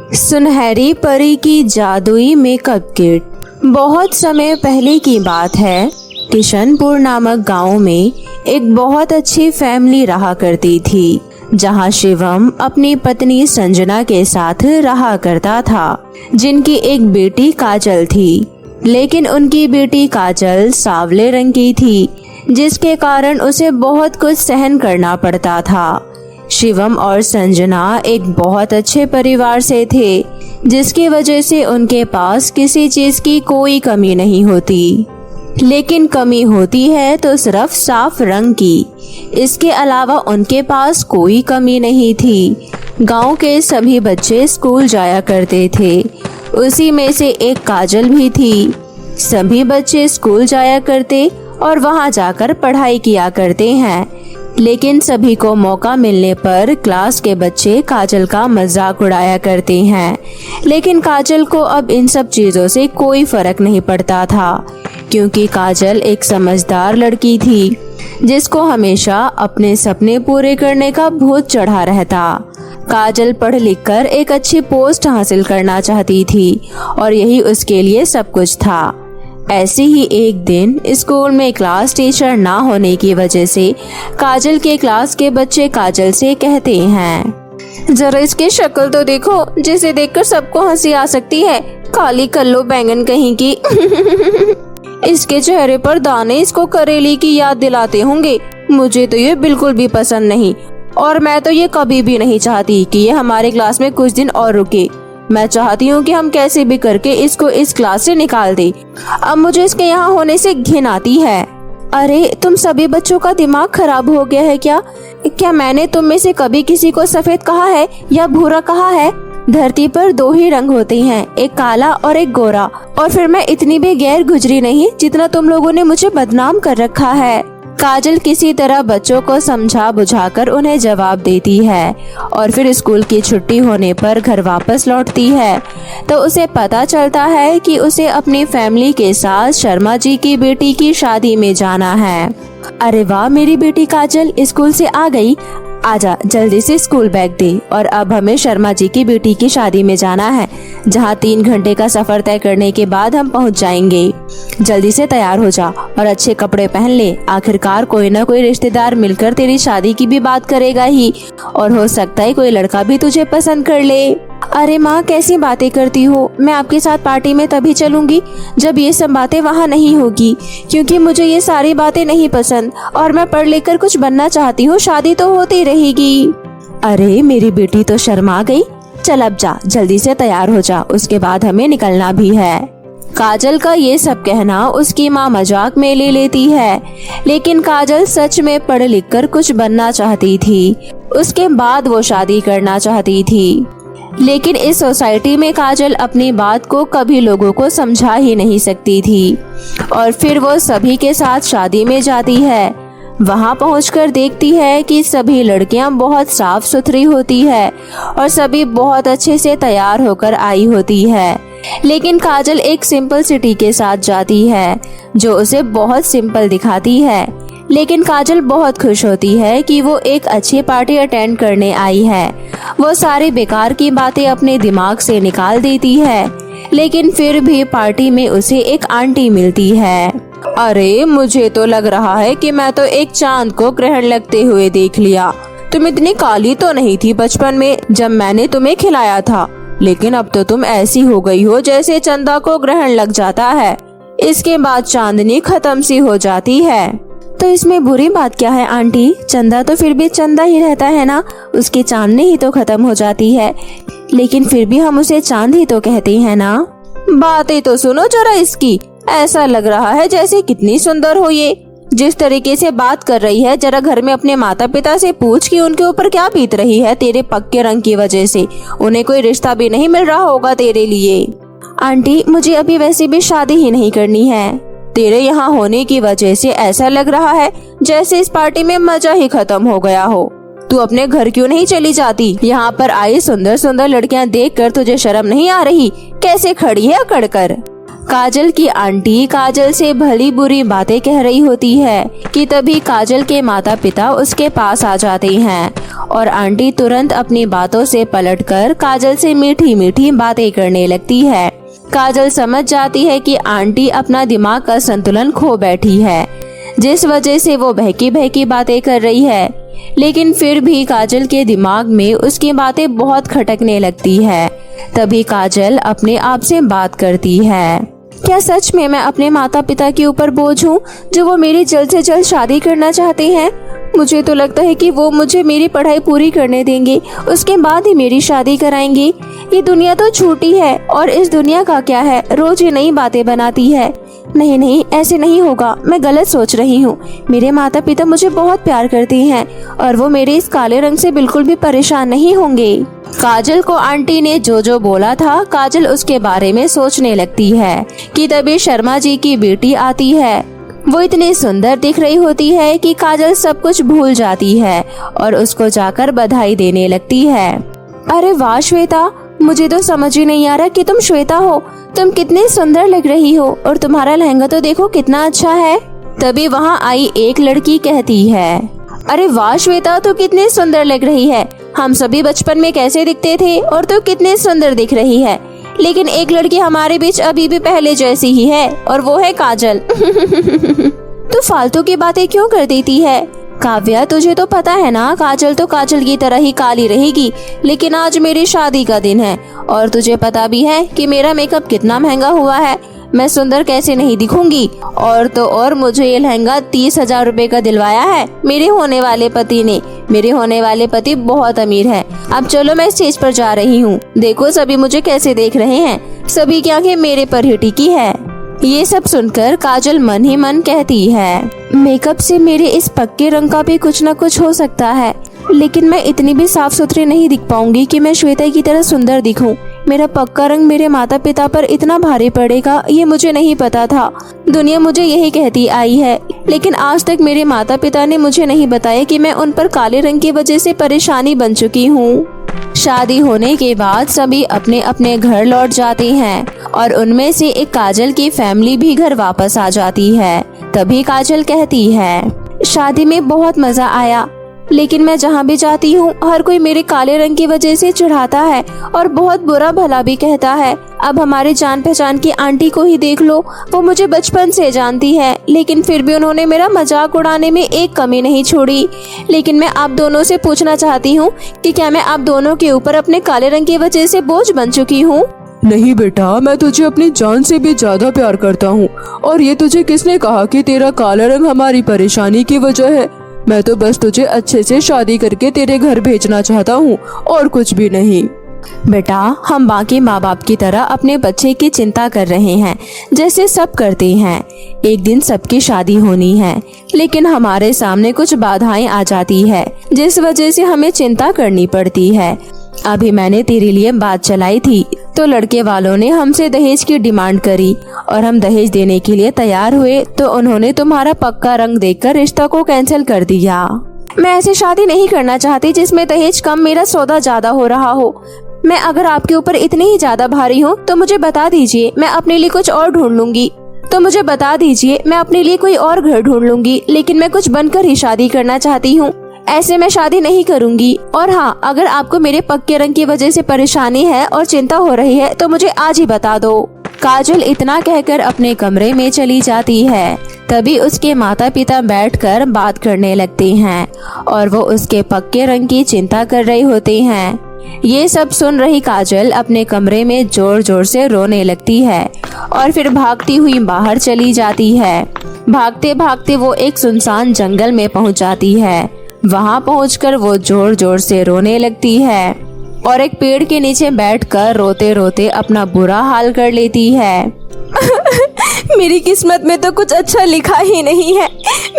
सुनहरी परी की जादुई मेकअप किट। बहुत समय पहले की बात है। किशनपुर नामक गांव में एक बहुत अच्छी फैमिली रहा करती थी, जहां शिवम अपनी पत्नी संजना के साथ रहा करता था, जिनकी एक बेटी काजल थी। लेकिन उनकी बेटी काजल सांवले रंग की थी, जिसके कारण उसे बहुत कुछ सहन करना पड़ता था। शिवम और संजना एक बहुत अच्छे परिवार से थे, जिसकी वजह से उनके पास किसी चीज की कोई कमी नहीं होती। लेकिन कमी होती है तो सिर्फ साफ रंग की। इसके अलावा उनके पास कोई कमी नहीं थी। गांव के सभी बच्चे स्कूल जाया करते थे, उसी में से एक काजल भी थी। सभी बच्चे स्कूल जाया करते और वहां जाकर पढ़ाई किया करते हैं। लेकिन सभी को मौका मिलने पर क्लास के बच्चे काजल का मजाक उड़ाया करते हैं। लेकिन काजल को अब इन सब चीजों से कोई फर्क नहीं पड़ता था, क्योंकि काजल एक समझदार लड़की थी, जिसको हमेशा अपने सपने पूरे करने का भूत चढ़ा रहता। काजल पढ़ लिख कर एक अच्छी पोस्ट हासिल करना चाहती थी और यही उसके लिए सब कुछ था। ऐसे ही एक दिन स्कूल में क्लास टीचर ना होने की वजह से काजल के क्लास के बच्चे काजल से कहते हैं, जरा इसकी शक्ल तो देखो, जिसे देखकर सबको हंसी आ सकती है। काली कल्लो बैंगन कहीं की। इसके चेहरे पर दाने इसको करेली की याद दिलाते होंगे। मुझे तो ये बिल्कुल भी पसंद नहीं, और मैं तो ये कभी भी नहीं चाहती कि ये हमारे क्लास में कुछ दिन और रुके। मैं चाहती हूँ कि हम कैसे भी करके इसको इस क्लास से निकाल दे। अब मुझे इसके यहाँ होने से घिन आती है। अरे तुम सभी बच्चों का दिमाग खराब हो गया है क्या? क्या मैंने तुम में से कभी किसी को सफेद कहा है या भूरा कहा है? धरती पर दो ही रंग होते हैं, एक काला और एक गोरा। और फिर मैं इतनी भी गैर गुजरी नहीं जितना तुम लोगों ने मुझे बदनाम कर रखा है। काजल किसी तरह बच्चों को समझा बुझाकर उन्हें जवाब देती है और फिर स्कूल की छुट्टी होने पर घर वापस लौटती है तो उसे पता चलता है कि उसे अपनी फैमिली के साथ शर्मा जी की बेटी की शादी में जाना है। अरे वाह, मेरी बेटी काजल स्कूल से आ गई। आजा, जल्दी से स्कूल बैग दे। और अब हमें शर्मा जी की बेटी की शादी में जाना है, जहाँ 3 घंटे का सफर तय करने के बाद हम पहुँच जाएंगे। जल्दी से तैयार हो जा और अच्छे कपड़े पहन ले। आखिरकार कोई ना कोई रिश्तेदार मिलकर तेरी शादी की भी बात करेगा ही, और हो सकता है कोई लड़का भी तुझे पसंद कर ले। अरे माँ, कैसी बातें करती हो? मैं आपके साथ पार्टी में तभी चलूंगी जब ये सब बातें वहाँ नहीं होगी, क्योंकि मुझे ये सारी बातें नहीं पसंद और मैं पढ़ लिख कर कुछ बनना चाहती हूँ। शादी तो होती रहेगी। अरे मेरी बेटी तो शर्मा गई। चल अब जा, जल्दी से तैयार हो जा, उसके बाद हमें निकलना भी है। काजल का ये सब कहना उसकी माँ मजाक में ले लेती है, लेकिन काजल सच में पढ़ लिख कर कुछ बनना चाहती थी। उसके बाद वो शादी करना चाहती थी। लेकिन इस सोसाइटी में काजल अपनी बात को कभी लोगों को समझा ही नहीं सकती थी। और फिर वो सभी के साथ शादी में जाती है। वहां पहुंचकर देखती है कि सभी लड़कियां बहुत साफ सुथरी होती है और सभी बहुत अच्छे से तैयार होकर आई होती है। लेकिन काजल एक सिंपल सिटी के साथ जाती है, जो उसे बहुत सिंपल दिखाती है। लेकिन काजल बहुत खुश होती है कि वो एक अच्छी पार्टी अटेंड करने आई है। वो सारी बेकार की बातें अपने दिमाग से निकाल देती है। लेकिन फिर भी पार्टी में उसे एक आंटी मिलती है। अरे मुझे तो लग रहा है कि मैं तो एक चांद को ग्रहण लगते हुए देख लिया। तुम इतनी काली तो नहीं थी बचपन में जब मैंने तुम्हें खिलाया था, लेकिन अब तो तुम ऐसी हो गई हो जैसे चंदा को ग्रहण लग जाता है, इसके बाद चांदनी खत्म सी हो जाती है। तो इसमें बुरी बात क्या है आंटी? चंदा तो फिर भी चंदा ही रहता है ना, उसकी चांदनी ही तो खत्म हो जाती है, लेकिन फिर भी हम उसे चांद ही तो कहते हैं ना। बातें तो सुनो जरा इसकी, ऐसा लग रहा है जैसे कितनी सुंदर हो ये। जिस तरीके से बात कर रही है, जरा घर में अपने माता पिता से पूछ कि उनके ऊपर क्या बीत रही है तेरे पक्के रंग की वजह से। उन्हें कोई रिश्ता भी नहीं मिल रहा होगा तेरे लिए। आंटी, मुझे अभी वैसे भी शादी ही नहीं करनी है। तेरे यहाँ होने की वजह से ऐसा लग रहा है जैसे इस पार्टी में मजा ही खत्म हो गया हो। तू अपने घर क्यों नहीं चली जाती? यहाँ पर आई सुंदर सुंदर लड़कियाँ देखकर तुझे शर्म नहीं आ रही? कैसे खड़ी है अकड़ कर? काजल की आंटी काजल से भली बुरी बातें कह रही होती है कि तभी काजल के माता पिता उसके पास आ जाते हैं और आंटी तुरंत अपनी बातों से पलटकर काजल से मीठी मीठी बातें करने लगती है। काजल समझ जाती है कि आंटी अपना दिमाग का संतुलन खो बैठी है, जिस वजह से वो बहकी बहकी बातें कर रही है। लेकिन फिर भी काजल के दिमाग में उसकी बातें बहुत खटकने लगती है। तभी काजल अपने आप से बात करती है, क्या सच में मैं अपने माता पिता के ऊपर बोझ हूँ जो वो मेरी जल्द से जल्द शादी करना चाहते हैं? मुझे तो लगता है कि वो मुझे मेरी पढ़ाई पूरी करने देंगे, उसके बाद ही मेरी शादी कराएंगे। ये दुनिया तो छोटी है और इस दुनिया का क्या है, रोज ये नई बातें बनाती है। नहीं नहीं, ऐसे नहीं होगा, मैं गलत सोच रही हूँ। मेरे माता पिता मुझे बहुत प्यार करते हैं और वो मेरे इस काले रंग से बिल्कुल भी परेशान नहीं होंगे। काजल को आंटी ने जो जो बोला था, काजल उसके बारे में सोचने लगती है कि तभी शर्मा जी की बेटी आती है। वो इतनी सुंदर दिख रही होती है कि काजल सब कुछ भूल जाती है और उसको जाकर बधाई देने लगती है। अरे वाह श्वेता, मुझे तो समझ ही नहीं आ रहा कि तुम श्वेता हो। तुम कितनी सुंदर लग रही हो और तुम्हारा लहंगा तो देखो कितना अच्छा है। तभी वहाँ आई एक लड़की कहती है, अरे वाह श्वेता, तू कितनी सुंदर लग रही है। हम सभी बचपन में कैसे दिखते थे और तू कितनी सुंदर दिख रही है। लेकिन एक लड़की हमारे बीच अभी भी पहले जैसी ही है और वो है काजल। तू फालतू की बातें क्यों कर देती है? काव्या, तुझे तो पता है ना, काजल तो काजल की तरह ही काली रहेगी। लेकिन आज मेरी शादी का दिन है और तुझे पता भी है कि मेरा मेकअप कितना महंगा हुआ है। मैं सुंदर कैसे नहीं दिखूंगी। और तो और मुझे ये लहंगा 30,000 रुपए का दिलवाया है मेरे होने वाले पति ने। मेरे होने वाले पति बहुत अमीर है। अब चलो, मैं स्टेज पर जा रही हूँ। देखो सभी मुझे कैसे देख रहे हैं। सभी की आंखें मेरे पर ही टिकी है। ये सब सुनकर काजल मन ही मन कहती है, मेकअप से मेरे इस पक्के रंग का भी कुछ न कुछ हो सकता है, लेकिन मैं इतनी भी साफ सुथरी नहीं दिख पाऊंगी कि मैं श्वेता की तरह सुंदर दिखूं। मेरा पक्का रंग मेरे माता पिता पर इतना भारी पड़ेगा, ये मुझे नहीं पता था। दुनिया मुझे यही कहती आई है, लेकिन आज तक मेरे माता पिता ने मुझे नहीं बताया कि मैं उन पर काले रंग की वजह से परेशानी बन चुकी हूँ। शादी होने के बाद सभी अपने अपने घर लौट जाते हैं और उनमें से एक काजल की फैमिली भी घर वापस आ जाती है। तभी काजल कहती है, शादी में बहुत मजा आया, लेकिन मैं जहाँ भी जाती हूँ हर कोई मेरे काले रंग की वजह से चिढ़ाता है और बहुत बुरा भला भी कहता है। अब हमारे जान पहचान की आंटी को ही देख लो, वो मुझे बचपन से जानती है, लेकिन फिर भी उन्होंने मेरा मजाक उड़ाने में एक कमी नहीं छोड़ी। लेकिन मैं आप दोनों से पूछना चाहती हूँ कि क्या मैं आप दोनों के ऊपर अपने काले रंग की वजह से बोझ बन चुकी हूँ? नहीं बेटा, मैं तुझे अपनी जान से भी ज्यादा प्यार करता हूँ। और ये तुझे किसने कहा कि तेरा काला रंग हमारी परेशानी की वजह है? मैं तो बस तुझे अच्छे से शादी करके तेरे घर भेजना चाहता हूँ और कुछ भी नहीं। बेटा, हम बाकी माँ बाप की तरह अपने बच्चे की चिंता कर रहे हैं, जैसे सब करते हैं। एक दिन सबकी शादी होनी है, लेकिन हमारे सामने कुछ बाधाएं आ जाती है, जिस वजह से हमें चिंता करनी पड़ती है। अभी मैंने तेरे लिए बात चलाई थी तो लड़के वालों ने हमसे दहेज की डिमांड करी और हम दहेज देने के लिए तैयार हुए तो उन्होंने तुम्हारा पक्का रंग देखकर रिश्ता को कैंसिल कर दिया। मैं ऐसी शादी नहीं करना चाहती जिसमें दहेज कम, मेरा सौदा ज्यादा हो रहा हो। मैं अगर आपके ऊपर इतनी ही ज्यादा भारी हूँ तो मुझे बता दीजिए, मैं अपने लिए कुछ और ढूंढ लूंगी। तो मुझे बता दीजिए, मैं अपने लिए कोई और घर ढूंढ लूंगी, लेकिन मैं कुछ बनकर ही शादी करना चाहती हूँ। ऐसे मैं शादी नहीं करूंगी। और हाँ, अगर आपको मेरे पक्के रंग की वजह से परेशानी है और चिंता हो रही है तो मुझे आज ही बता दो। काजल इतना कहकर अपने कमरे में चली जाती है। तभी उसके माता पिता बैठकर बात करने लगते हैं और वो उसके पक्के रंग की चिंता कर रहे होते हैं। ये सब सुन रही काजल अपने कमरे में जोर जोर से रोने लगती है और फिर भागती हुई बाहर चली जाती है। भागते भागते वो एक सुनसान जंगल में पहुंच जाती है। वहां पहुंचकर वो जोर जोर से रोने लगती है और एक पेड़ के नीचे बैठकर रोते रोते अपना बुरा हाल कर लेती है। मेरी किस्मत में तो कुछ अच्छा लिखा ही नहीं है।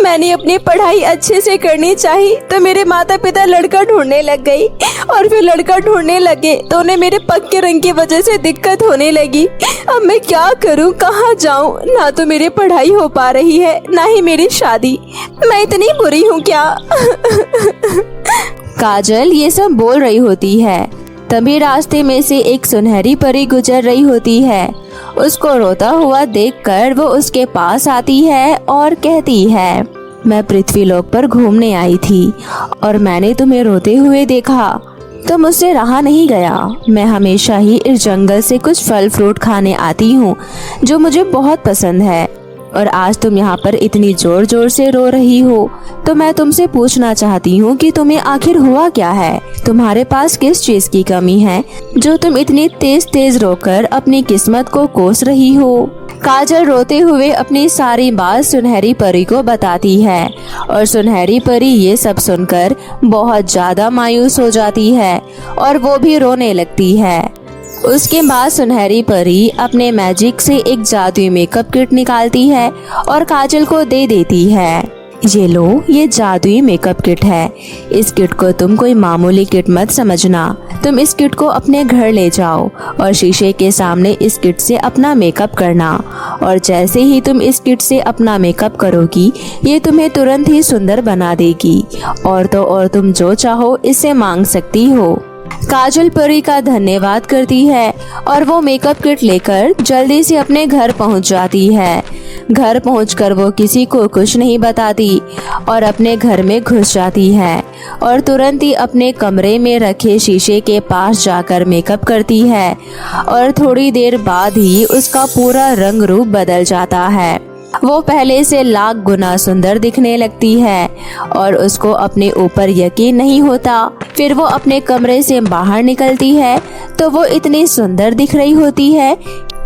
मैंने अपनी पढ़ाई अच्छे से करनी चाहिए तो मेरे माता पिता लड़का ढूंढने लग गई और फिर लड़का ढूंढने लगे तो उन्हें मेरे पक्के रंग की वजह से दिक्कत होने लगी। अब मैं क्या करूं, कहाँ जाऊं? ना तो मेरी पढ़ाई हो पा रही है, ना ही मेरी शादी। मैं इतनी बुरी हूँ क्या? काजल ये सब बोल रही होती है। तभी रास्ते में से एक सुनहरी परी गुजर रही होती है उसको रोता हुआ देखकर वो उसके पास आती है और कहती है, मैं पृथ्वीलोक पर घूमने आई थी और मैंने तुम्हें रोते हुए देखा, तो मुझसे रहा नहीं गया। मैं हमेशा ही इस जंगल से कुछ फल फ्रूट खाने आती हूँ जो मुझे बहुत पसंद है, और आज तुम यहाँ पर इतनी जोर जोर से रो रही हो, तो मैं तुमसे पूछना चाहती हूँ कि तुम्हें आखिर हुआ क्या है? तुम्हारे पास किस चीज की कमी है जो तुम इतनी तेज तेज रोकर अपनी किस्मत को कोस रही हो? काजल रोते हुए अपनी सारी बात सुनहरी परी को बताती है, और सुनहरी परी ये सब सुनकर बहुत ज्यादा मायूस हो जाती है और वो भी रोने लगती है। उसके बाद सुनहरी परी अपने मैजिक से एक जादुई मेकअप किट निकालती है और काजल को दे देती है। ये लो, ये जादुई मेकअप किट है। इस किट को तुम कोई मामूली किट मत समझना। तुम इस किट को अपने घर ले जाओ और शीशे के सामने इस किट से अपना मेकअप करना, और जैसे ही तुम इस किट से अपना मेकअप करोगी, ये तुम्हें तुरंत ही सुंदर बना देगी, और तो और तुम जो चाहो इससे मांग सकती हो। काजल परी का धन्यवाद करती है और वो मेकअप किट लेकर जल्दी से अपने घर पहुंच जाती है। घर पहुंचकर वो किसी को कुछ नहीं बताती और अपने घर में घुस जाती है और तुरंत ही अपने कमरे में रखे शीशे के पास जाकर मेकअप करती है, और थोड़ी देर बाद ही उसका पूरा रंग रूप बदल जाता है। वो पहले से लाख गुना सुंदर दिखने लगती है और उसको अपने ऊपर यकीन नहीं होता। फिर वो अपने कमरे से बाहर निकलती है तो वो इतनी सुंदर दिख रही होती है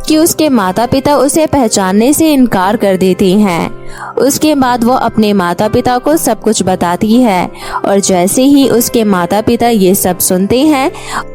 कि उसके माता पिता उसे पहचानने से इनकार कर देते हैं। उसके बाद वो अपने माता पिता को सब कुछ बताती है, और जैसे ही उसके माता पिता ये सब सुनते हैं,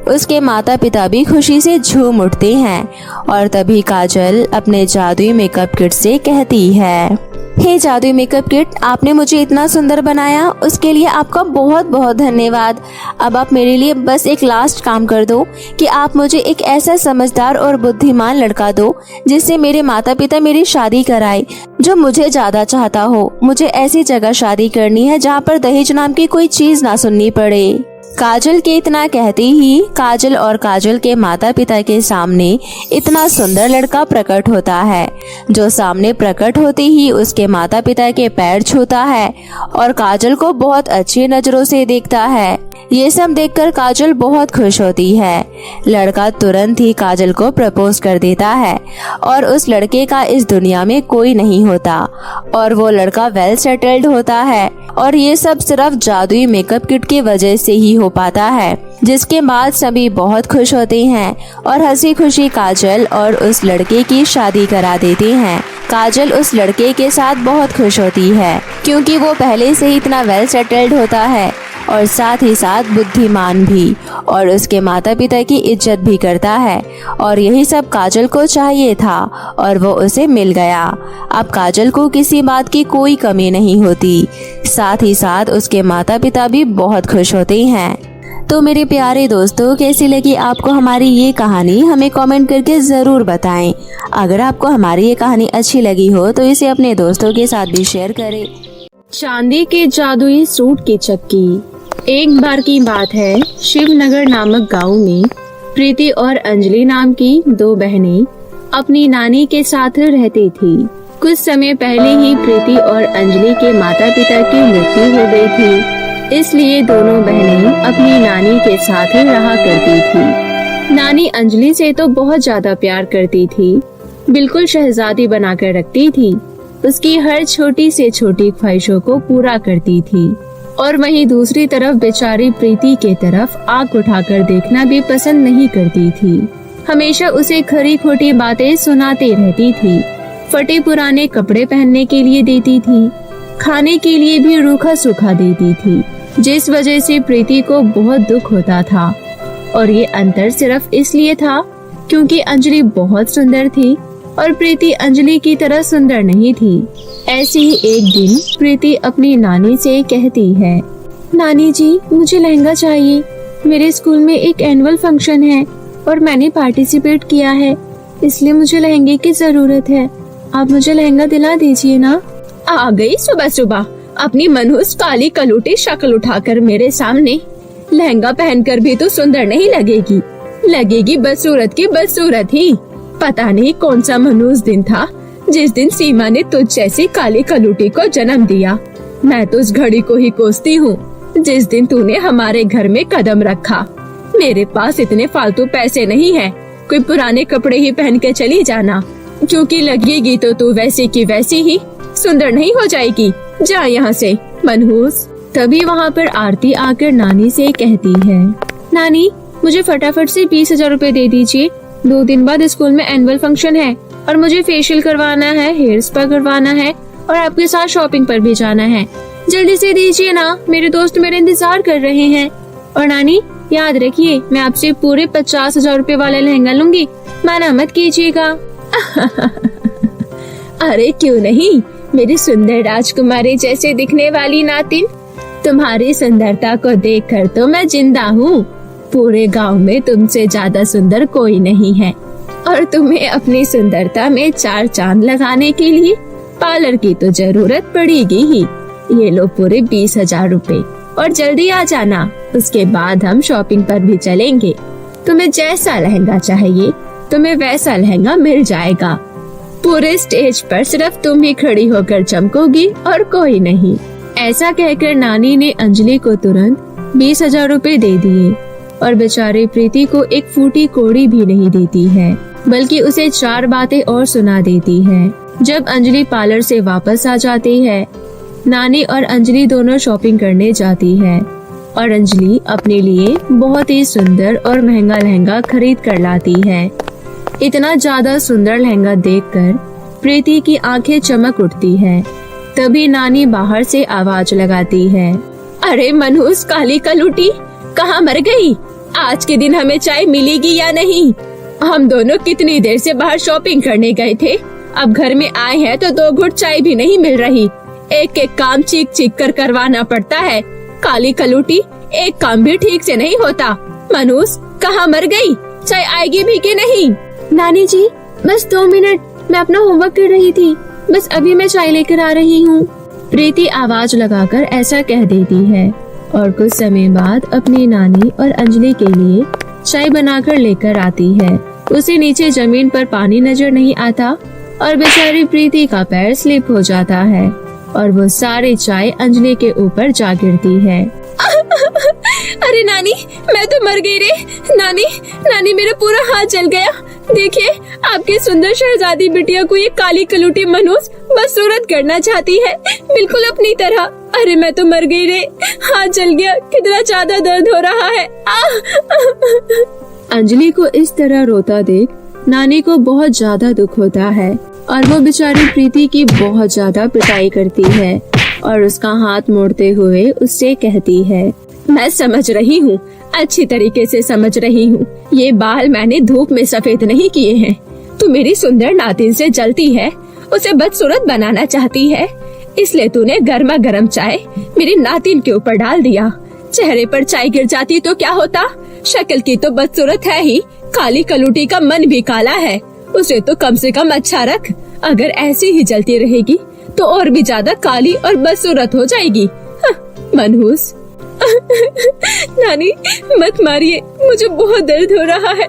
उसके माता पिता भी खुशी से झूम उठते हैं। और तभी काजल अपने जादुई मेकअप किट से कहती है, हे जादुई मेकअप किट, आपने मुझे इतना सुंदर बनाया, उसके लिए आपका बहुत बहुत धन्यवाद। अब आप मेरे लिए बस एक लास्ट काम कर दो कि आप मुझे एक ऐसा समझदार और बुद्धिमान लड़का दो जिससे मेरे माता पिता मेरी शादी कराए, जो मुझे ज्यादा चाहता हो। मुझे ऐसी जगह शादी करनी है जहाँ पर दहेज नाम की कोई चीज ना सुननी पड़े। काजल के इतना कहते ही काजल और काजल के माता पिता के सामने इतना सुंदर लड़का प्रकट होता है, जो सामने प्रकट होते ही उसके माता पिता के पैर छूता है और काजल को बहुत अच्छी नजरों से देखता है। ये सब देखकर काजल बहुत खुश होती है। लड़का तुरंत ही काजल को प्रपोज कर देता है और उस लड़के का इस दुनिया में कोई नहीं होता और वो लड़का वेल सेटल्ड होता है, और ये सब सिर्फ जादुई मेकअप किट की वजह से ही हो पाता है। जिसके बाद सभी बहुत खुश होते हैं और हंसी खुशी काजल और उस लड़के की शादी करा देते हैं। काजल उस लड़के के साथ बहुत खुश होती है क्योंकि वो पहले से ही इतना वेल सेटल्ड होता है और साथ ही साथ बुद्धिमान भी, और उसके माता पिता की इज्जत भी करता है, और यही सब काजल को चाहिए था और वो उसे मिल गया। अब काजल को किसी बात की कोई कमी नहीं होती। साथ ही साथ उसके माता पिता भी बहुत खुश होते हैं। तो मेरे प्यारे दोस्तों, कैसी लगी आपको हमारी ये कहानी? हमें कमेंट करके ज़रूर बताएं। अगर आपको हमारी ये कहानी अच्छी लगी हो तो इसे अपने दोस्तों के साथ भी शेयर करें। चांदी के जादुई सूट की चक्की। एक बार की बात है, शिवनगर नामक गांव में प्रीति और अंजलि नाम की दो बहनें अपनी नानी के साथ रहती थी। कुछ समय पहले ही प्रीति और अंजलि के माता पिता की मृत्यु हो गई थी, इसलिए दोनों बहनें अपनी नानी के साथ ही रहा करती थी। नानी अंजलि से तो बहुत ज्यादा प्यार करती थी, बिल्कुल शहजादी बनाकर रखती थी, उसकी हर छोटी से छोटी ख्वाहिशों को पूरा करती थी। और वहीं दूसरी तरफ बेचारी प्रीति के तरफ आंख उठाकर देखना भी पसंद नहीं करती थी। हमेशा उसे खरी खोटी बातें सुनाती रहती थी, फटे पुराने कपड़े पहनने के लिए देती थी, खाने के लिए भी रूखा सूखा देती थी, जिस वजह से प्रीति को बहुत दुख होता था। और ये अंतर सिर्फ इसलिए था क्योंकि अंजलि बहुत सुंदर थी और प्रीति अंजलि की तरह सुंदर नहीं थी। ऐसे ही एक दिन प्रीति अपनी नानी से कहती है, नानी जी, मुझे लहंगा चाहिए। मेरे स्कूल में एक एनुअल फंक्शन है और मैंने पार्टिसिपेट किया है, इसलिए मुझे लहंगे की जरूरत है। आप मुझे लहंगा दिला दीजिए ना। आ गई सुबह सुबह अपनी मनहूस काली कलूटी शक्ल उठाकर मेरे सामने। लहंगा पहनकर भी तो सुंदर नहीं लगेगी, लगेगी बदसूरत की बदसूरत ही। पता नहीं कौन सा मनहूस दिन था जिस दिन सीमा ने तुझ जैसी काली कलूटी को जन्म दिया। मैं तो उस घड़ी को ही कोसती हूँ जिस दिन तूने हमारे घर में कदम रखा। मेरे पास इतने फालतू पैसे नहीं है, कोई पुराने कपड़े ही पहन के चली जाना, क्योंकि लगेगी तो तू वैसी की वैसी ही सुंदर नहीं हो जाएगी। जा यहाँ से मनहूस। तभी वहाँ पर आरती आकर नानी से कहती है, नानी मुझे फटाफट से 20,000 रुपए दे दीजिए। 2 दिन बाद स्कूल में एनुअल फंक्शन है और मुझे फेशियल करवाना है, हेयर स्पा करवाना है और आपके साथ शॉपिंग पर भी जाना है। जल्दी से दीजिए ना, मेरे दोस्त मेरे इंतजार कर रहे हैं। और नानी याद रखिए, मैं आपसे पूरे 50,000 रुपए वाला लहंगा लूंगी, माना मत कीजिएगा। अरे क्यों नहीं, मेरी सुंदर राजकुमारी जैसे दिखने वाली नातिन, तुम्हारी सुंदरता को देखकर तो मैं जिंदा हूँ। पूरे गांव में तुमसे ज्यादा सुंदर कोई नहीं है और तुम्हें अपनी सुंदरता में 4 चांद लगाने के लिए पार्लर की तो जरूरत पड़ेगी ही। ये लो पूरे 20,000 रुपए और जल्दी आ जाना, उसके बाद हम शॉपिंग पर भी चलेंगे। तुम्हें जैसा लहंगा चाहिए तुम्हें वैसा लहंगा मिल जाएगा। पूरे स्टेज पर सिर्फ तुम ही खड़ी होकर चमकोगी और कोई नहीं। ऐसा कहकर नानी ने अंजलि को तुरंत 20,000 रुपए दे दिए और बेचारी प्रीति को एक फूटी कौड़ी भी नहीं देती है, बल्कि उसे 4 बातें और सुना देती है। जब अंजलि पार्लर से वापस आ जाती है, नानी और अंजलि दोनों शॉपिंग करने जाती है और अंजलि अपने लिए बहुत ही सुंदर और महंगा लहंगा खरीद कर लाती है। इतना ज्यादा सुंदर लहंगा देखकर प्रीति की आंखें चमक उठती है। तभी नानी बाहर से आवाज लगाती है, अरे मनहूस काली कलूटी, कहाँ मर गई? आज के दिन हमें चाय मिलेगी या नहीं? हम दोनों कितनी देर से बाहर शॉपिंग करने गए थे, अब घर में आए हैं तो 2 घुट चाय भी नहीं मिल रही। एक एक काम चीख चीख कर करवाना पड़ता है। काली कलूटी, एक काम भी ठीक से नहीं होता। मनहूस कहाँ मर गई? चाय आएगी भी कि नहीं? नानी जी बस 2 मिनट, मैं अपना होमवर्क कर रही थी, बस अभी मैं चाय लेकर आ रही हूँ। प्रीति आवाज लगाकर ऐसा कह देती है और कुछ समय बाद अपनी नानी और अंजलि के लिए चाय बनाकर लेकर आती है। उसे नीचे जमीन पर पानी नजर नहीं आता और बेचारी प्रीति का पैर स्लिप हो जाता है और वो सारी चाय अंजलि के ऊपर जा गिरती है। अरे नानी, मैं तो मर गई रे। नानी मेरा पूरा हाथ जल गया। देखिए, आपकी सुंदर शहजादी बिटिया को ये काली कलूटी मनहूस बदसूरत करना चाहती है, बिल्कुल अपनी तरह। अरे मैं तो मर गई रे, हाथ जल गया, कितना ज्यादा दर्द हो रहा है। अंजलि को इस तरह रोता देख नानी को बहुत ज्यादा दुख होता है और वो बेचारी प्रीति की बहुत ज्यादा पिटाई करती है और उसका हाथ मोड़ते हुए उससे कहती है, मैं समझ रही हूँ, अच्छी तरीके से समझ रही हूँ। ये बाल मैंने धूप में सफेद नहीं किए हैं। तू मेरी सुंदर नातिन से जलती है, उसे बदसूरत बनाना चाहती है, इसलिए तूने गर्मा गर्म चाय मेरी नातिन के ऊपर डाल दिया। चेहरे पर चाय गिर जाती तो क्या होता? शक्ल की तो बदसूरत है ही, काली कलूटी का मन भी काला है। उसे तो कम से कम अच्छा रख। अगर ऐसी ही जलती रहेगी तो और भी ज्यादा काली और बदसूरत हो जाएगी। मनहूस। नानी मत मारिए, मुझे बहुत दर्द हो रहा है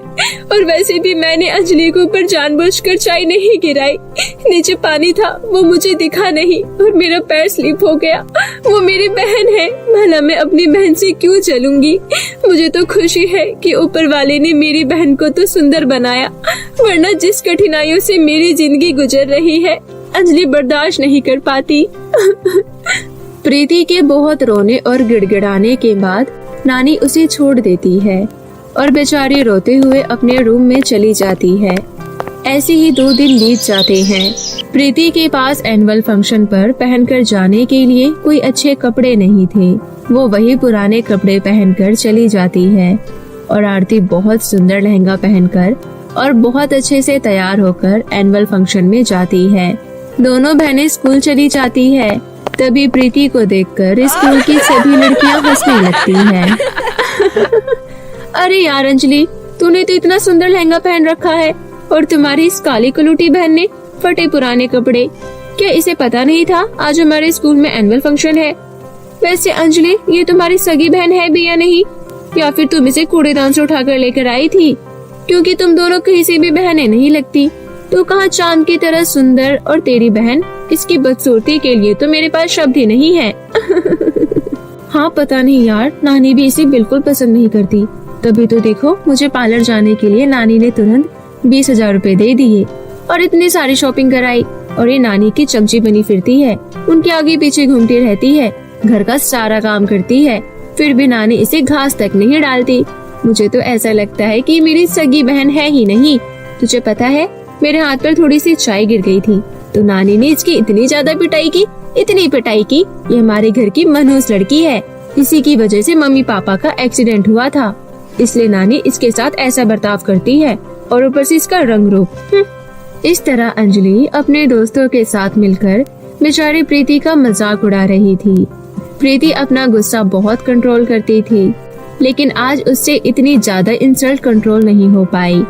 और वैसे भी मैंने अंजलि के ऊपर जानबूझकर चाय नहीं गिराई। नीचे पानी था, वो मुझे दिखा नहीं और मेरा पैर स्लिप हो गया। वो मेरी बहन है, भला मैं अपनी बहन से क्यों चलूंगी? मुझे तो खुशी है कि ऊपर वाले ने मेरी बहन को तो सुंदर बनाया, वरना जिस कठिनाइयों से मेरी जिंदगी गुजर रही है अंजलि बर्दाश्त नहीं कर पाती। प्रीति के बहुत रोने और गिड़गिड़ाने के बाद नानी उसे छोड़ देती है और बेचारी रोते हुए अपने रूम में चली जाती है। ऐसे ही 2 दिन बीत जाते हैं। प्रीति के पास एनुअल फंक्शन पर पहनकर जाने के लिए कोई अच्छे कपड़े नहीं थे। वो वही पुराने कपड़े पहनकर चली जाती है और आरती बहुत सुंदर लहंगा पहनकर और बहुत अच्छे से तैयार होकर एनुअल फंक्शन में जाती है। दोनों बहनें स्कूल चली जाती है। तभी प्रीति को देखकर स्कूल की सभी लड़कियां हंसने लगती हैं। अरे यार अंजलि, तूने तो इतना सुंदर लहंगा पहन रखा है और तुम्हारी इस काली कलूटी बहन ने फटे पुराने कपड़े। क्या इसे पता नहीं था आज हमारे स्कूल में एनुअल फंक्शन है? वैसे अंजलि, ये तुम्हारी सगी बहन है भी या नहीं, या फिर तुम इसे कूड़ेदान से उठाकर लेकर आई थी? क्योंकि तुम दोनों कहीं से भी बहनें नहीं लगती। तो कहाँ चांद की तरह सुंदर और तेरी बहन, इसकी बदसूरती के लिए तो मेरे पास शब्द ही नहीं है। हाँ पता नहीं यार, नानी भी इसे बिल्कुल पसंद नहीं करती। तभी तो देखो, मुझे पार्लर जाने के लिए नानी ने तुरंत 20,000 रुपए दे दिए और इतनी सारी शॉपिंग कराई। और ये नानी की चमची बनी फिरती है, उनके आगे पीछे घूमती रहती है, घर का सारा काम करती है, फिर भी नानी इसे घास तक नहीं डालती। मुझे तो ऐसा लगता है कि मेरी सगी बहन है ही नहीं। तुझे पता है, मेरे हाथ पर थोड़ी सी चाय गिर गई थी तो नानी ने इसकी इतनी ज्यादा पिटाई की, इतनी पिटाई की। ये हमारे घर की मनहूस लड़की है, इसी की वजह से मम्मी पापा का एक्सीडेंट हुआ था, इसलिए नानी इसके साथ ऐसा बर्ताव करती है और ऊपर से इसका रंग रूप। इस तरह अंजलि अपने दोस्तों के साथ मिलकर बेचारी प्रीति का मजाक उड़ा रही थी। प्रीति अपना गुस्सा बहुत कंट्रोल करती थी, लेकिन आज उससे इतनी ज्यादा इंसल्ट कंट्रोल नहीं हो पाई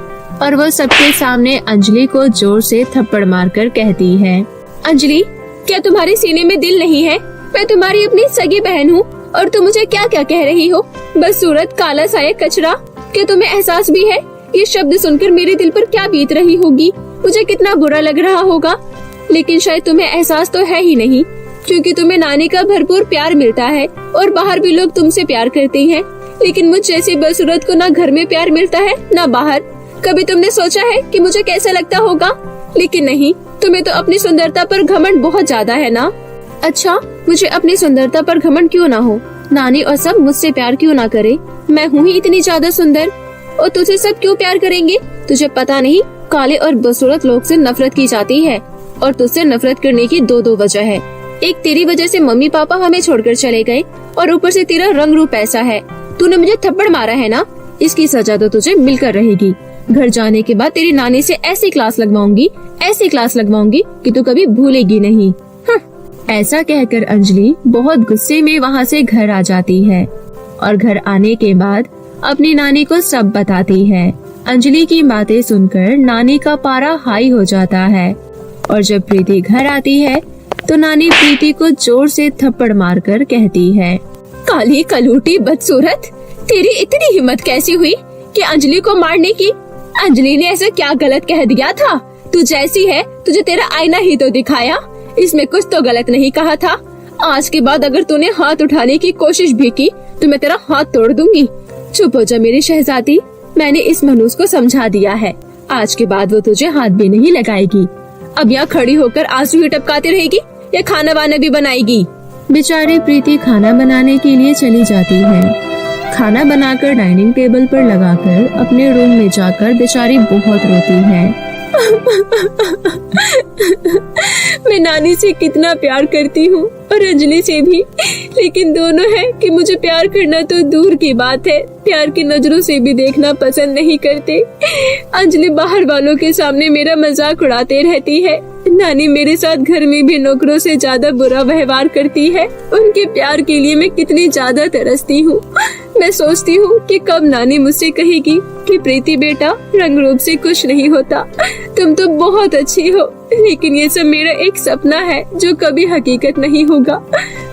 और वो सबके सामने अंजलि को जोर से थप्पड़ मारकर कहती है, अंजलि, क्या तुम्हारे सीने में दिल नहीं है? मैं तुम्हारी अपनी सगी बहन हूँ और तुम मुझे क्या क्या कह रही हो? बदसूरत, काला साया, कचरा। क्या तुम्हें एहसास भी है ये शब्द सुनकर मेरे दिल पर क्या बीत रही होगी? मुझे कितना बुरा लग रहा होगा। लेकिन शायद तुम्हें एहसास तो है ही नहीं, क्योंकि तुम्हें नानी का भरपूर प्यार मिलता है और बाहर भी लोग तुमसे प्यार करते हैं। लेकिन मुझ जैसी बदसूरत को ना घर में प्यार मिलता है ना बाहर। कभी तुमने सोचा है कि मुझे कैसा लगता होगा? लेकिन नहीं, तुम्हें तो अपनी सुंदरता पर घमंड बहुत ज्यादा है ना। अच्छा, मुझे अपनी सुंदरता पर घमंड क्यों ना हो? नानी और सब मुझसे प्यार क्यों ना करे? मैं हूँ ही इतनी ज्यादा सुंदर और तुझे सब क्यों प्यार करेंगे? तुझे पता नहीं, काले और बदसूरत लोग से नफरत की जाती है और तुझसे नफरत करने की दो वजह है। एक, तेरी वजह से मम्मी पापा हमें छोड़कर चले गए और ऊपर से तेरा रंग रूप ऐसा है। तूने मुझे थप्पड़ मारा है ना, इसकी सजा तो तुझे मिलकर रहेगी। घर जाने के बाद तेरी नानी से ऐसी क्लास लगवाऊंगी कि तू कभी भूलेगी नहीं। ऐसा कहकर अंजलि बहुत गुस्से में वहाँ से घर आ जाती है और घर आने के बाद अपनी नानी को सब बताती है। अंजलि की बातें सुनकर नानी का पारा हाई हो जाता है और जब प्रीति घर आती है तो नानी प्रीति को जोर से थप्पड़ मारकर कहती है, काली कलूटी बदसूरत, तेरी इतनी हिम्मत कैसी हुई कि अंजलि को मारने की? अंजलि ने ऐसा क्या गलत कह दिया था? तू जैसी है, तुझे तेरा आईना ही तो दिखाया, इसमें कुछ तो गलत नहीं कहा था। आज के बाद अगर तूने हाथ उठाने की कोशिश भी की तो मैं तेरा हाथ तोड़ दूंगी। चुप हो जा मेरी शहजादी, मैंने इस मनूस को समझा दिया है, आज के बाद वो तुझे हाथ भी नहीं लगाएगी। अब यहाँ खड़ी होकर आंसू ही टपकाती रहेगी या खाना वाना भी बनाएगी? बेचारी प्रीति खाना बनाने के लिए चली जाती है। खाना बनाकर डाइनिंग टेबल पर लगाकर अपने रूम में जाकर बेचारी बहुत रोती है। मैं नानी से कितना प्यार करती हूँ और अंजलि से भी, लेकिन दोनों है कि मुझे प्यार करना तो दूर की बात है, प्यार की नजरों से भी देखना पसंद नहीं करते। अंजलि बाहर वालों के सामने मेरा मजाक उड़ाते रहती है। नानी मेरे साथ घर में भी नौकरों से ज्यादा बुरा व्यवहार करती है। उनके प्यार के लिए मैं कितनी ज्यादा तरसती हूँ। मैं सोचती हूँ कि कब नानी मुझसे कहेगी कि प्रीति बेटा, रंग रूप से कुछ नहीं होता, तुम तो बहुत अच्छी हो। लेकिन ये सब मेरा एक सपना है जो कभी हकीकत नहीं होगा।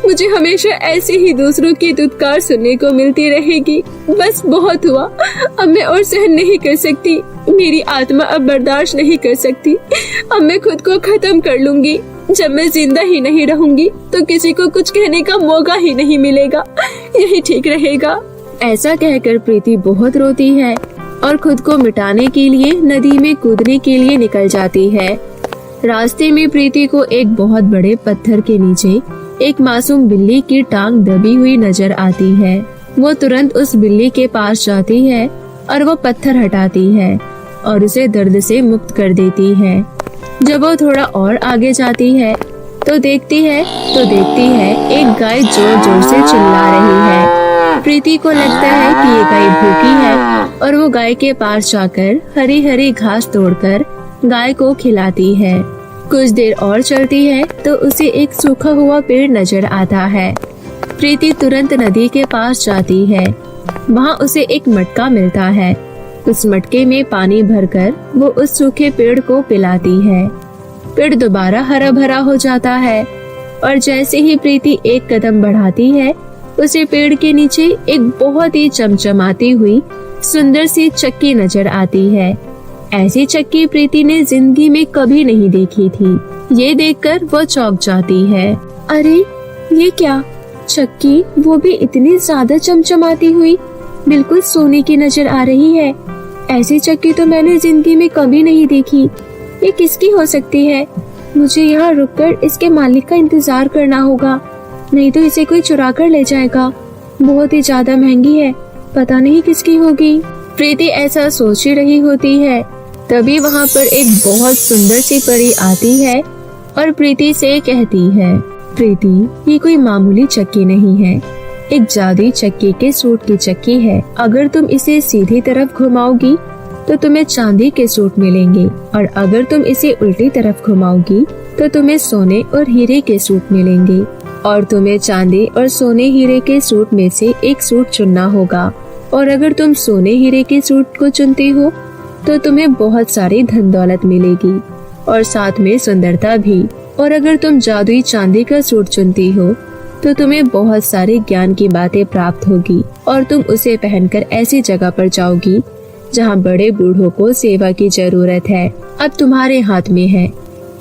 मुझे हमेशा ऐसे ही दूसरों की दुत्कार सुनने को मिलती रहेगी। बस बहुत हुआ, अब मैं और सहन नहीं कर सकती। मेरी आत्मा अब बर्दाश्त नहीं कर सकती। अब मैं खुद को खत्म कर लूंगी। जब मैं जिंदा ही नहीं रहूंगी तो किसी को कुछ कहने का मौका ही नहीं मिलेगा। यही ठीक रहेगा। ऐसा कहकर प्रीति बहुत रोती है और खुद को मिटाने के लिए नदी में कूदने के लिए निकल जाती है। रास्ते में प्रीति को एक बहुत बड़े पत्थर के नीचे एक मासूम बिल्ली की टांग दबी हुई नजर आती है। वो तुरंत उस बिल्ली के पास जाती है और वो पत्थर हटाती है और उसे दर्द से मुक्त कर देती है। जब वो थोड़ा और आगे जाती है तो देखती है एक गाय जोर जोर से चिल्ला रही है। प्रीति को लगता है कि ये गाय भूखी है और वो गाय के पास जाकर हरी हरी घास तोड़कर गाय को खिलाती है। कुछ देर और चलती है तो उसे एक सूखा हुआ पेड़ नजर आता है। प्रीति तुरंत नदी के पास जाती है। वहाँ उसे एक मटका मिलता है। उस मटके में पानी भरकर वो उस सूखे पेड़ को पिलाती है। पेड़ दोबारा हरा भरा हो जाता है और जैसे ही प्रीति एक कदम बढ़ाती है उसे पेड़ के नीचे एक बहुत ही चमचमाती हुई सुंदर सी चक्की नजर आती है। ऐसी चक्की प्रीति ने जिंदगी में कभी नहीं देखी थी। ये देखकर वो चौंक जाती है। अरे ये क्या, चक्की वो भी इतनी ज्यादा चमचमाती हुई, बिल्कुल सोने की नजर आ रही है। ऐसी चक्की तो मैंने जिंदगी में कभी नहीं देखी। ये किसकी हो सकती है? मुझे यहाँ रुककर इसके मालिक का इंतजार करना होगा, नहीं तो इसे कोई चुरा कर ले जाएगा। बहुत ही ज्यादा महंगी है, पता नहीं किसकी होगी। प्रीति ऐसा सोच ही रही होती है, तभी वहाँ पर एक बहुत सुंदर सी परी आती है और प्रीति से कहती है, प्रीति ये कोई मामूली चक्की नहीं है, एक जादुई चक्की के सूट की चक्की है। अगर तुम इसे सीधी तरफ घुमाओगी तो तुम्हें चांदी के सूट मिलेंगे, और अगर तुम इसे उल्टी तरफ घुमाओगी तो तुम्हें सोने और हीरे के सूट मिलेंगे, और तुम्हें चांदी और सोने हीरे के सूट में से एक सूट चुनना होगा। और अगर तुम सोने हीरे के सूट को चुनती हो तो तुम्हें बहुत सारी धन दौलत मिलेगी और साथ में सुंदरता भी। और अगर तुम जादुई चांदी का सूट चुनती हो तो तुम्हें बहुत सारे ज्ञान की बातें प्राप्त होगी, और तुम उसे पहनकर ऐसी जगह पर जाओगी जहाँ बड़े बूढ़ों को सेवा की जरूरत है। अब तुम्हारे हाथ में है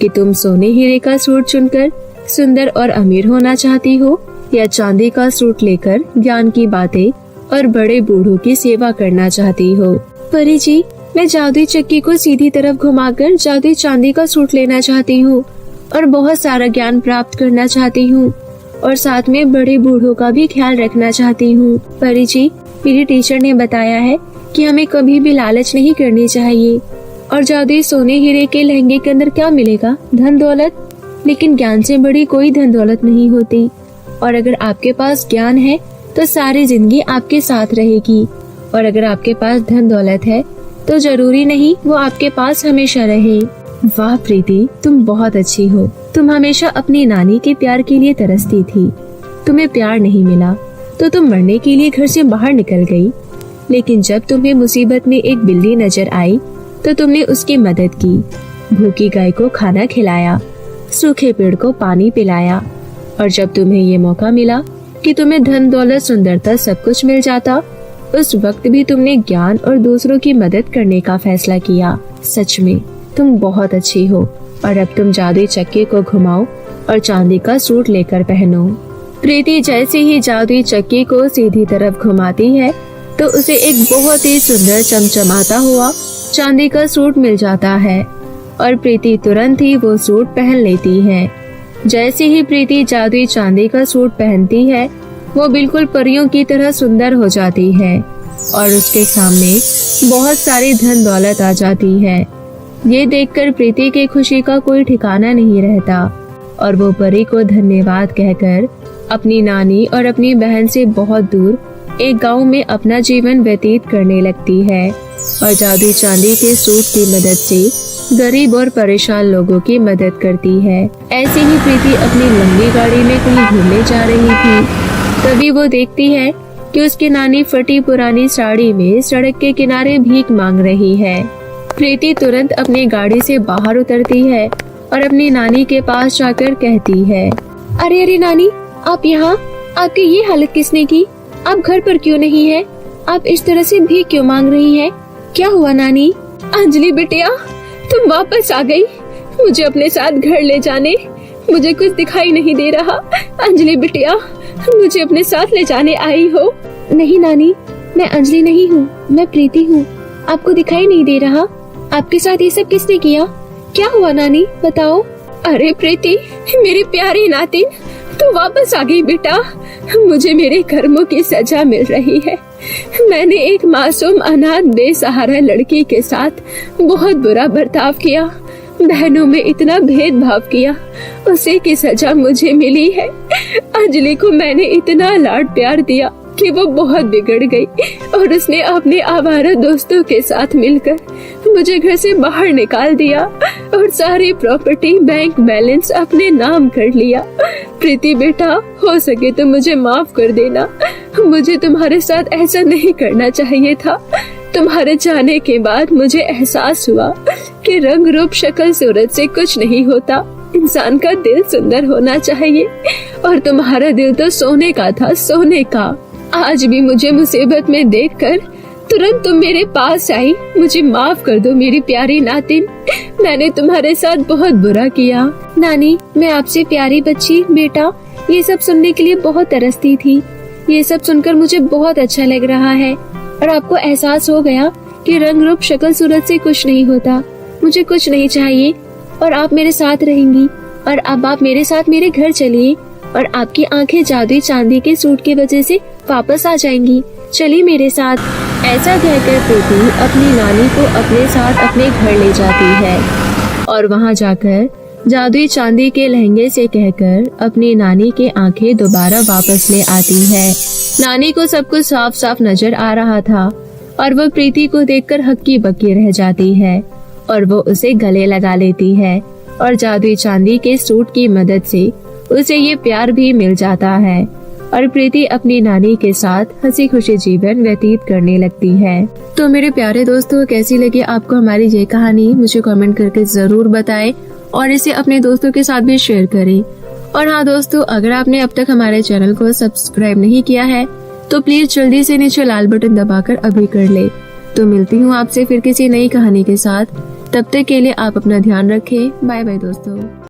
कि तुम सोने हीरे का सूट चुनकर सुंदर और अमीर होना चाहती हो, या चांदी का सूट लेकर ज्ञान की बातें और बड़े बूढ़ों की सेवा करना चाहती हो। परी जी, मैं जादुई चक्की को सीधी तरफ घुमाकर जादुई चांदी का सूट लेना चाहती हूँ और बहुत सारा ज्ञान प्राप्त करना चाहती हूँ, और साथ में बड़े बूढ़ों का भी ख्याल रखना चाहती हूँ। परी जी, मेरी टीचर ने बताया है कि हमें कभी भी लालच नहीं करनी चाहिए। और जादुई सोने हीरे के लहंगे के अंदर क्या मिलेगा? धन दौलत। लेकिन ज्ञान से बड़ी कोई धन दौलत नहीं होती, और अगर आपके पास ज्ञान है तो सारी जिंदगी आपके साथ रहेगी, और अगर आपके पास धन दौलत है तो जरूरी नहीं वो आपके पास हमेशा रहे। वाह प्रीति, तुम बहुत अच्छी हो। तुम हमेशा अपनी नानी के प्यार के लिए तरसती थी। तुम्हें प्यार नहीं मिला तो तुम मरने के लिए घर से बाहर निकल गई, लेकिन जब तुम्हें मुसीबत में एक बिल्ली नजर आई तो तुमने उसकी मदद की। भूखी गाय को खाना खिलाया, सूखे पेड़ को पानी पिलाया, और जब तुम्हें ये मौका मिला कि तुम्हें धन दौलत सुंदरता सब कुछ मिल जाता, उस वक्त भी तुमने ज्ञान और दूसरों की मदद करने का फैसला किया। सच में तुम बहुत अच्छी हो। और अब तुम जादुई चक्की को घुमाओ और चांदी का सूट लेकर पहनो। प्रीति जैसे ही जादुई चक्की को सीधी तरफ घुमाती है तो उसे एक बहुत ही सुंदर चमचमाता हुआ चांदी का सूट मिल जाता है, और प्रीति तुरंत ही वो सूट पहन लेती है। जैसे ही प्रीति जादुई चांदी का सूट पहनती है, वो बिल्कुल परियों की तरह सुंदर हो जाती है, और उसके सामने बहुत सारी धन दौलत आ जाती है। ये देखकर प्रीति की खुशी का कोई ठिकाना नहीं रहता, और वो परी को धन्यवाद कहकर अपनी नानी और अपनी बहन से बहुत दूर एक गांव में अपना जीवन व्यतीत करने लगती है, और जादुई चांदी के सूट की मदद से गरीब और परेशान लोगों की मदद करती है। ऐसे ही प्रीति अपनी लंबी गाड़ी में कहीं घूमने जा रही थी, तभी वो देखती है कि उसकी नानी फटी पुरानी साड़ी में सड़क के किनारे भीख मांग रही है। प्रीति तुरंत अपनी गाड़ी से बाहर उतरती है और अपनी नानी के पास जाकर कहती है, अरे अरे नानी, आप यहाँ? आपकी ये हालत किसने की? आप घर पर क्यों नहीं है? आप इस तरह से भीख क्यों मांग रही हैं? क्या हुआ नानी? अंजलि बिटिया, तुम वापस आ गई। मुझे अपने साथ घर ले जाने। मुझे कुछ दिखाई नहीं दे रहा। अंजलि बिटिया, मुझे अपने साथ ले जाने आई हो? नहीं नानी, मैं अंजलि नहीं हूँ, मैं प्रीति हूँ। आपको दिखाई नहीं दे रहा? आपके साथ ये सब किसने किया? क्या हुआ नानी, बताओ। अरे प्रीति, मेरी प्यारी नातिन, तू वापस आ गई बेटा। मुझे मेरे कर्मों की सजा मिल रही है। मैंने एक मासूम अनाथ बेसहारा लड़की के साथ बहुत बुरा बर्ताव किया, बहनों में इतना भेदभाव किया, उसी की सजा मुझे मिली है। अंजलि को मैंने इतना लाड प्यार दिया कि वो बहुत बिगड़ गई, और उसने अपने आवारा दोस्तों के साथ मिलकर मुझे घर से बाहर निकाल दिया और सारी प्रॉपर्टी, बैंक बैलेंस अपने नाम कर लिया। प्रीति बेटा, हो सके तो मुझे माफ कर देना। मुझे तुम्हारे साथ ऐसा नहीं करना चाहिए था। तुम्हारे जाने के बाद मुझे एहसास हुआ कि रंग रूप शक्ल सूरत से कुछ नहीं होता, इंसान का दिल सुंदर होना चाहिए, और तुम्हारा दिल तो सोने का था, सोने का। आज भी मुझे मुसीबत में देखकर तुरंत तुम मेरे पास आई। मुझे माफ कर दो मेरी प्यारी नातिन, मैंने तुम्हारे साथ बहुत बुरा किया। नानी, मैं आपसे प्यारी बच्ची बेटा ये सब सुनने के लिए बहुत तरसती थी। ये सब सुनकर मुझे बहुत अच्छा लग रहा है और आपको एहसास हो गया कि रंग रूप शक्ल सूरत से कुछ नहीं होता। मुझे कुछ नहीं चाहिए और आप मेरे साथ रहेंगी। और अब आप मेरे साथ मेरे घर चलिए और आपकी आंखें जादुई चांदी के सूट की वजह से वापस आ जाएंगी। चलिए मेरे साथ। ऐसा कहकर प्रीति अपनी नानी को अपने साथ अपने घर ले जाती है और वहाँ जाकर जादुई चांदी के लहंगे से कहकर अपनी नानी के आंखें दोबारा वापस ले आती है। नानी को सब कुछ साफ साफ नजर आ रहा था और वो प्रीति को देखकर हक्की बक्की रह जाती है और वो उसे गले लगा लेती है और जादुई चांदी के सूट की मदद से उसे ये प्यार भी मिल जाता है और प्रीति अपनी नानी के साथ हंसी खुशी जीवन व्यतीत करने लगती है। तो मेरे प्यारे दोस्तों, कैसी लगी आपको हमारी ये कहानी? मुझे कमेंट करके जरूर बताएं और इसे अपने दोस्तों के साथ भी शेयर करें। और हाँ दोस्तों, अगर आपने अब तक हमारे चैनल को सब्सक्राइब नहीं किया है तो प्लीज जल्दी से नीचे लाल बटन दबाकर अभी कर ले। तो मिलती हूँ आपसे फिर किसी नई कहानी के साथ। तब तक के लिए आप अपना ध्यान रखें। बाय बाय दोस्तों।